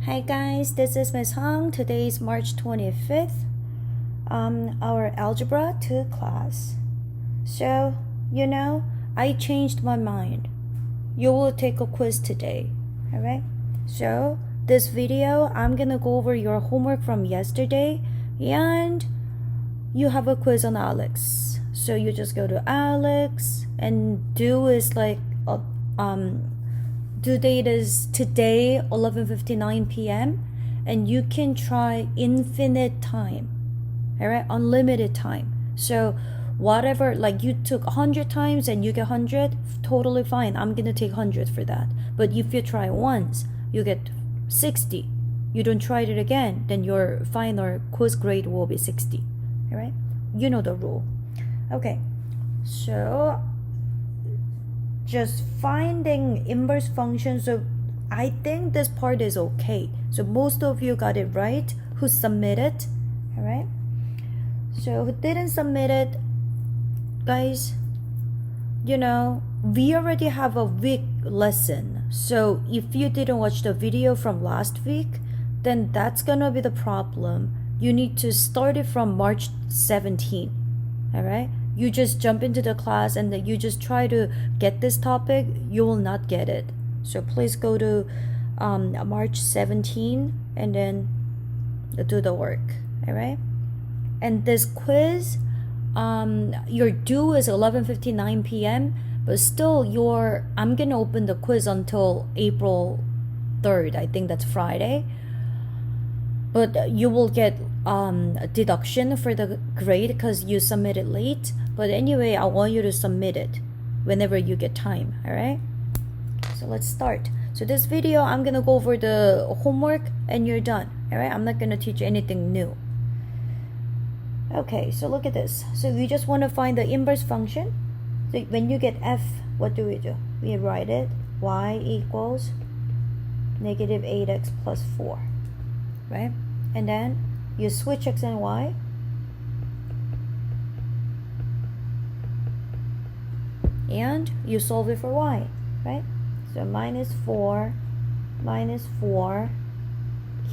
Hi guys, this is Ms.Hong. Today is March 25th, our Algebra 2 class. So, I changed my mind. You will take a quiz today, alright? So, this video, I'm gonna go over your homework from yesterday and you have a quiz on Alex. So you just go to Alex and due date is today 11:59 p.m. and you can try infinite time, all right, unlimited time. So whatever, like you took 100 times and you get 100, totally fine. I'm gonna take 100 for that. But if you try once, you get 60. You don't try it again, then your final quiz grade will be 60. All right, you know the rule. Okay, so just finding inverse function. So I think this part is okay. So most of you got it right who submitted. All right, so who didn't submit it, guys, we already have a week lesson. So if you didn't watch the video from last week, then that's gonna be the problem. You need to start it from March 17. All right, you just jump into the class and then you just try to get this topic, you will not get it. So please go to March 17 and then do the work. All right, and this quiz, your due is 11:59 p.m. but still I'm gonna open the quiz until April 3rd. I think that's Friday, but you will get a deduction for the grade because you submitted late. But anyway, I want you to submit it whenever you get time. All right, so let's start. So this video, I'm gonna go over the homework and you're done. All right, I'm not gonna teach you anything new. Okay, so look at this. So we just want to find the inverse function. So when you get f, what do? We write it y equals negative 8x plus 4, right? And then you switch x and y, and you solve it for y, right? So minus 4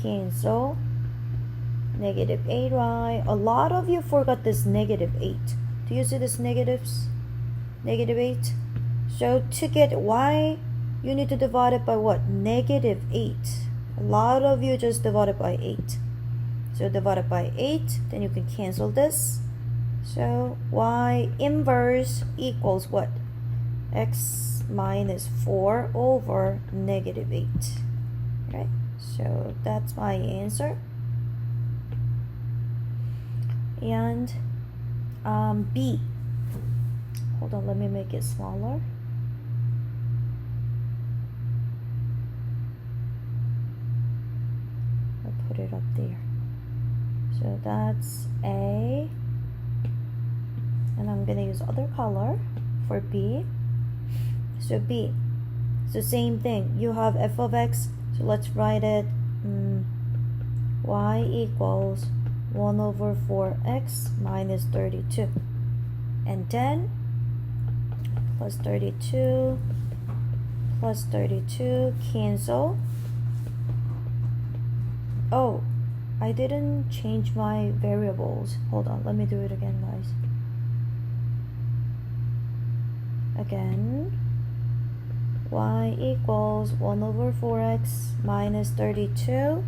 cancel, negative 8y. A lot of you forgot this negative 8. Do you see this negatives? Negative 8. So to get y, you need to divide it by what? Negative 8. A lot of you just divide it by 8. So divide it by 8, then you can cancel this. So y inverse equals what? X minus 4 over negative 8. Right? So that's my answer. And B. Hold on, let me make it smaller. I'll put it up there. So that's A. And I'm gonna use other color for B. So B. So same thing. You have f of x. So let's write it. Y equals 1 over 4x minus 32. And then plus 32 cancel. Oh, I didn't change my variables. Hold on, let me do it again, guys. Again, y equals 1 over 4x minus 32.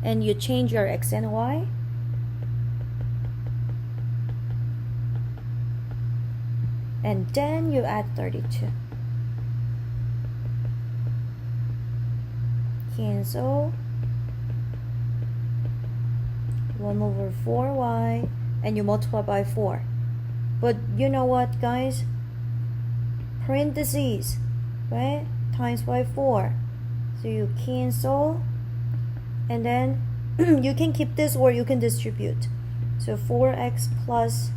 And you change your x and y. And then you add 32. Cancel. 1 over 4y, and you multiply by 4. But you know what, guys? Parentheses, right? Times by 4. So you cancel, and then you can keep this or you can distribute. So 4x plus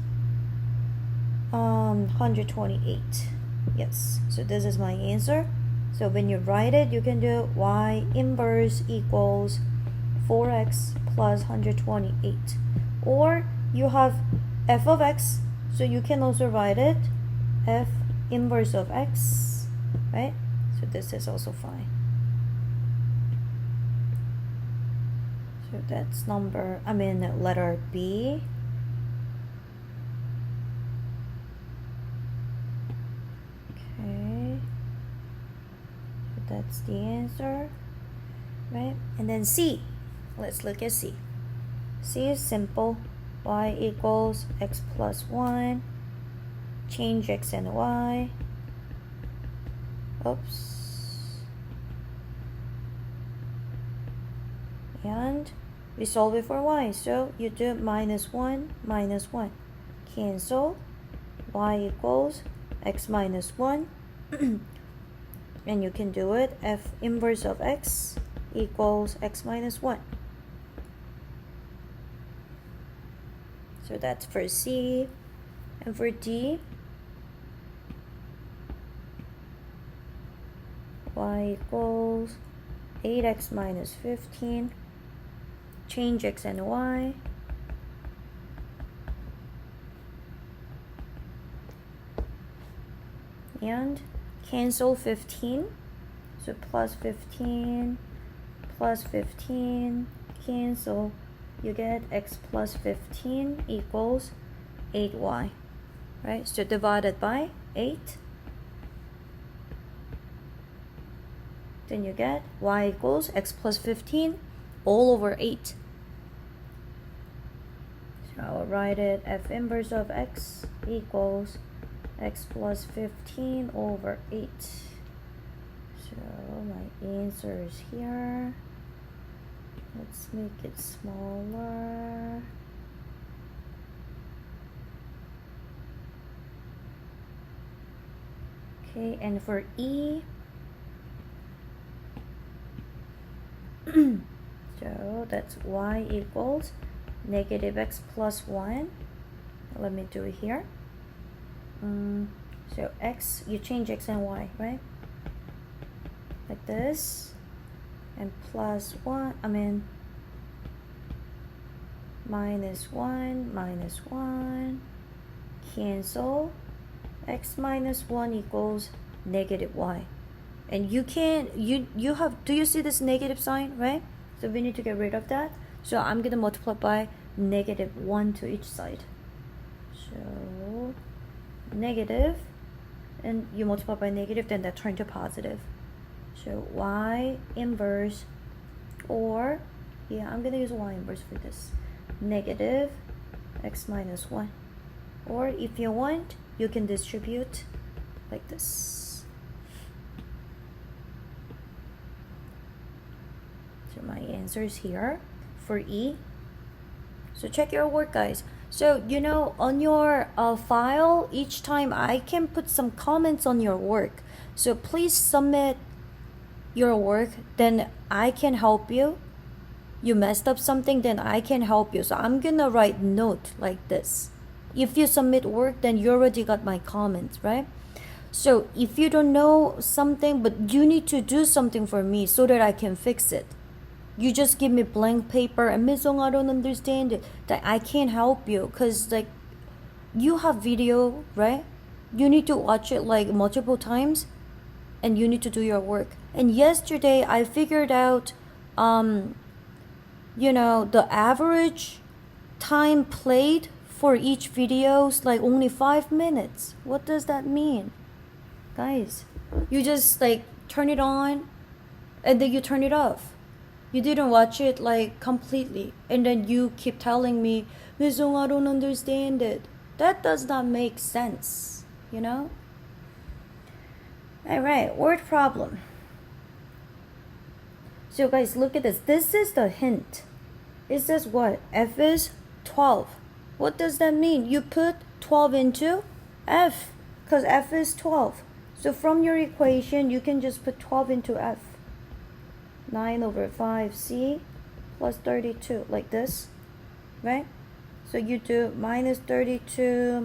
128. Yes, so this is my answer. So when you write it, you can do y inverse equals 4x plus 128. Or you have f of x, so you can also write it f inverse of x, right? So this is also fine. So that's letter B. Okay. So that's the answer, right? And then C. Let's look at C. C is simple. Y equals x plus 1. Change x and y. Oops. And we solve it for y. So you do minus 1, cancel. Y equals x minus 1. And you can do it. F inverse of x equals x minus 1. So that's for C. And for D, y equals 8x minus 15. Change x and y. And cancel 15. So plus 15, cancel. You get x plus 15 equals 8y. Right? So divided by 8. Then you get y equals x plus 15 all over 8. So I'll write it. F inverse of x equals x plus 15 over 8. So my answer is here. Let's make it smaller. Okay, and for E, so that's y equals negative x plus 1. Let me do it here. So x, you change x and y, right? Like this. And plus 1, minus 1, cancel. X minus 1 equals negative y. And you can't, you have, do you see this negative sign, right? So we need to get rid of that. So I'm going to multiply by negative 1 to each side. So negative, and you multiply by negative, then that turns to positive. So y inverse, or, yeah, I'm going to use y inverse for this. Negative x minus 1. Or if you want, you can distribute like this. So my answer is here for E. So check your work, guys. So, you know, on your file, each time I can put some comments on your work. So please submit your work, then I can help you. You messed up something, then I can help you. So I'm gonna write note like this. If you submit work, then you already got my comments, right? So if you don't know something, but you need to do something for me so that I can fix it. You just give me blank paper and Ms.Hong, I don't understand it. That I can't help you because like you have video, right? You need to watch it like multiple times and you need to do your work. And yesterday I figured out you know, the average time played for each video is like only 5 minutes. What does that mean? Guys, you just like turn it on and then you turn it off. You didn't watch it like completely, and then you keep telling me, Ms.Hong, I don't understand it. That does not make sense, you know? Alright, word problem. So guys, look at this. This is the hint. It says what? F is 12. What does that mean? You put 12 into F, because F is 12. So from your equation, you can just put 12 into F. 9 over 5c plus 32, like this, right? So you do minus 32,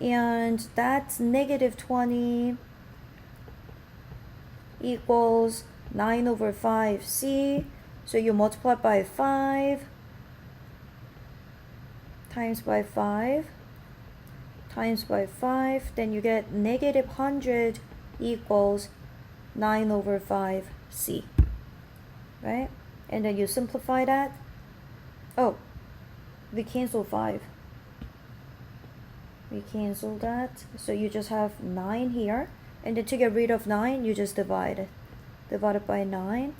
and that's negative 20 equals 9 over 5c. So you multiply by 5 times by 5 times by 5, then you get negative 100 equals 9 over 5c, right? And then you simplify that. Oh, we cancel 5. We cancel that. So you just have 9 here. And then to get rid of 9, you just divide it. Divide it by 9.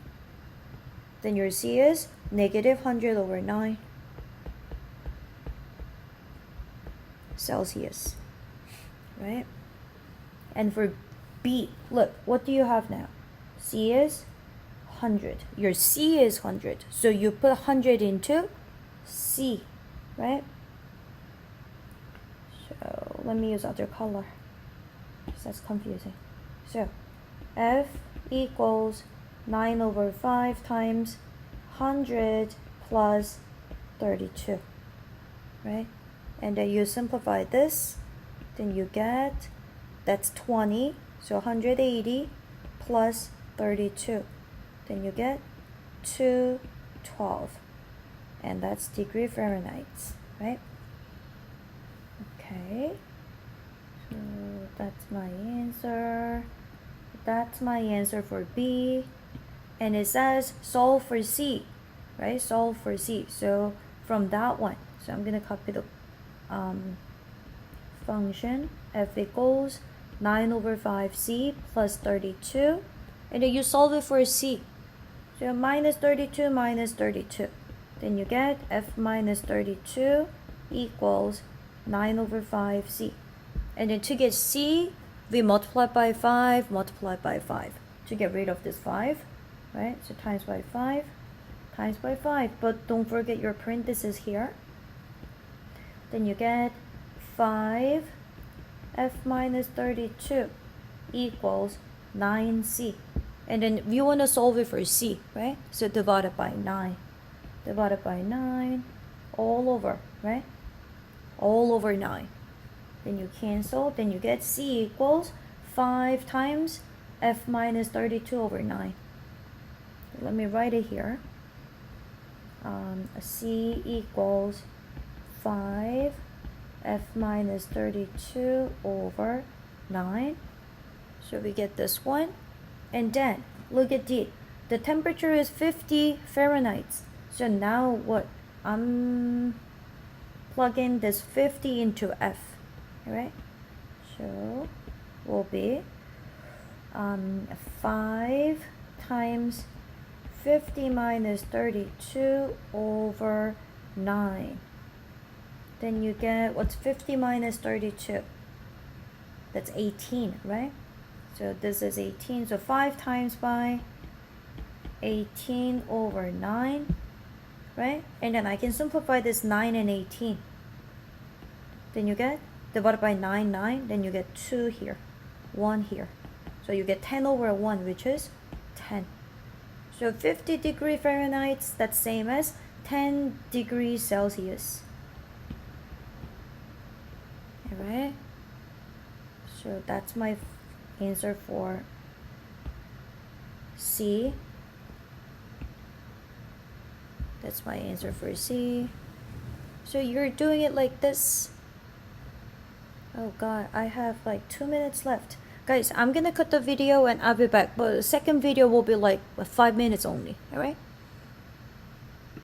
Then your C is negative 100 over 9 Celsius. Right? And for B, look, what do you have now? C is 100. Your C is 100. So you put 100 into C, right? So let me use other color, because that's confusing. So F equals 9 over 5 times 100 plus 32, right? And then you simplify this, then you get, that's 20, so 180 plus 32. Then you get 212. And that's degree Fahrenheit, right? Okay. So that's my answer. That's my answer for B. And it says solve for C, right? Solve for C. So from that one, so I'm going to copy the function. F equals 9 over 5C plus 32. And then you solve it for C. So minus 32 minus 32. Then you get F minus 32 equals 9 over 5C. And then to get C, we multiply by 5, multiply by 5. To get rid of this 5, right? So times by 5, times by 5. But don't forget your parentheses here. Then you get 5 F minus 32 equals 9C. And then we want to solve it for C, right? So divide it by 9. Divided by 9 all over, right? All over 9. Then you cancel, then you get C equals 5 times F minus 32 over 9. Let me write it here. C equals 5 F minus 32 over 9. So we get this one. And then, look at D. The temperature is 50 Fahrenheit. So now what? I'm plugging this 50 into F. Alright? So, will be 5 times 50 minus 32 over 9. Then you get, what's 50 minus 32? That's 18, right? So this is 18. So 5 times by 18 over 9, right? And then I can simplify this 9 and 18. Then you get, divided by 9, 9. Then you get 2 here, 1 here. So you get 10 over 1, which is 10. So 50 degree Fahrenheit, that's same as 10 degrees Celsius. Alright? So that's my answer for C. That's my answer for C. So you're doing it like this. Oh god, I have like 2 minutes left. Guys, I'm gonna cut the video and I'll be back. But the second video will be like 5 minutes only. Alright?